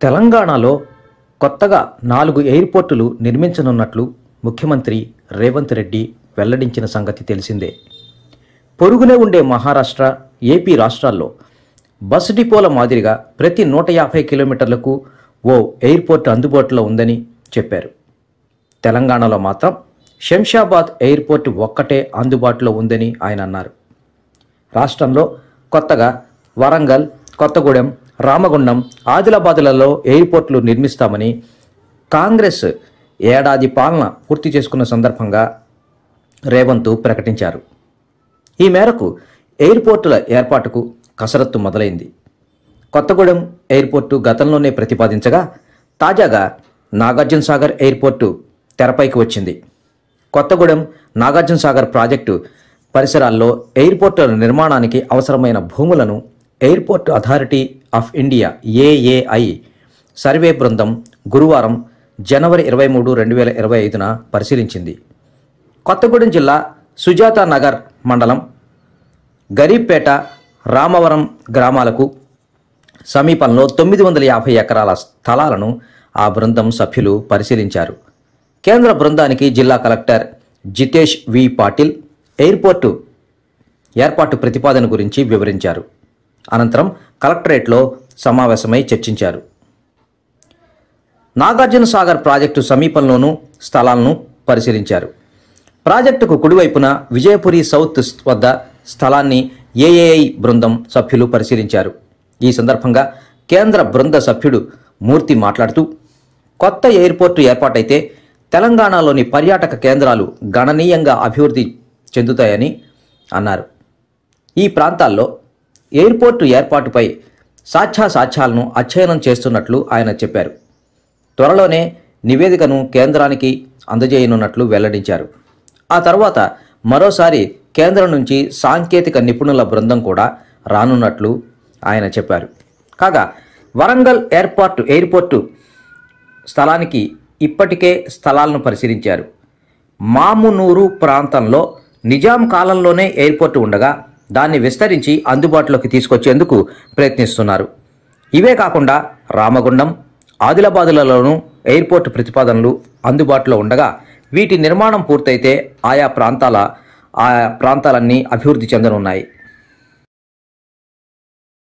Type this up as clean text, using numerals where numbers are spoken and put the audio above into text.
తెలంగాణలో కొత్తగా 4 ఎయిర్పోర్టులు నిర్మించనున్నట్లు ముఖ్యమంత్రి రేవంత్ రెడ్డి వెల్లడించిన సంగతి తెలిసిందే. పొరుగునే ఉండే మహారాష్ట్ర, ఏపీ రాష్ట్రాల్లో బస్ డిపోల మాదిరిగా ప్రతి 150 కిలోమీటర్లకు ఓ ఎయిర్పోర్ట్ అందుబాటులో ఉందని చెప్పారు. తెలంగాణలో మాత్రం శంషాబాద్ ఎయిర్పోర్ట్ ఒక్కటే అందుబాటులో ఉందని ఆయన అన్నారు. రాష్ట్రంలో కొత్తగా వరంగల్, కొత్తగూడెం, రామగుండం, ఆదిలాబాద్లలో ఎయిర్పోర్టులు నిర్మిస్తామని కాంగ్రెస్ ఏడాది పాలన పూర్తి చేసుకున్న సందర్భంగా రేవంత్ ప్రకటించారు. ఈ మేరకు ఎయిర్పోర్టుల ఏర్పాటుకు కసరత్తు మొదలైంది. కొత్తగూడెం ఎయిర్పోర్టు గతంలోనే ప్రతిపాదించగా తాజాగా నాగార్జునసాగర్ ఎయిర్పోర్టు తెరపైకి వచ్చింది. కొత్తగూడెం నాగార్జునసాగర్ ప్రాజెక్టు పరిసరాల్లో ఎయిర్పోర్టుల నిర్మాణానికి అవసరమైన భూములను airport authority of India AAI survey బృందం గురువారం జనవరి 23, 2025న పరిశీలించింది. కొత్తగూడెం జిల్లా సుజాత నగర్ మండలం గరీబ్పేట, రామవరం గ్రామాలకు సమీపంలో 950 ఎకరాల స్థలాలను ఆ బృందం సభ్యులు పరిశీలించారు. కేంద్ర బృందానికి జిల్లా కలెక్టర్ జితేష్ వి పాటిల్ ఎయిర్పోర్టు ఏర్పాటు ప్రతిపాదన గురించి వివరించారు. అనంతరం కలెక్టరేట్లో సమావేశమై చర్చించారు. నాగార్జునసాగర్ ప్రాజెక్టు సమీపంలోనూ స్థలాలను పరిశీలించారు. ప్రాజెక్టుకు కుడివైపున విజయపురి సౌత్ వద్ద స్థలాన్ని ఏఏఐ బృందం సభ్యులు పరిశీలించారు. ఈ సందర్భంగా కేంద్ర బృంద సభ్యుడు మూర్తి మాట్లాడుతూ, కొత్త ఎయిర్పోర్టు ఏర్పాటైతే తెలంగాణలోని పర్యాటక కేంద్రాలు గణనీయంగా అభివృద్ధి చెందుతాయని అన్నారు. ఈ ప్రాంతాల్లో ఎయిర్పోర్టు ఏర్పాటుపై సాధ్యాసాధ్యాలను అధ్యయనం చేస్తున్నట్లు ఆయన చెప్పారు. త్వరలోనే నివేదికను కేంద్రానికి అందజేయనున్నట్లు వెల్లడించారు. ఆ తర్వాత మరోసారి కేంద్రం నుంచి సాంకేతిక నిపుణుల బృందం కూడా రానున్నట్లు ఆయన చెప్పారు. కాగా వరంగల్ ఎయిర్పోర్టు స్థలానికి ఇప్పటికే స్థలాలను పరిశీలించారు. మామునూరు ప్రాంతంలో నిజాం కాలంలోనే ఎయిర్పోర్టు ఉండగా దాన్ని విస్తరించి అందుబాటులోకి తీసుకొచ్చేందుకు ప్రయత్నిస్తున్నారు. ఇవే కాకుండా రామగుండం, ఆదిలాబాదులలోనూ ఎయిర్పోర్టు ప్రతిపాదనలు అందుబాటులో ఉండగా వీటి నిర్మాణం పూర్తయితే ఆయా ప్రాంతాలన్నీ అభివృద్ధి చెందనున్నాయి.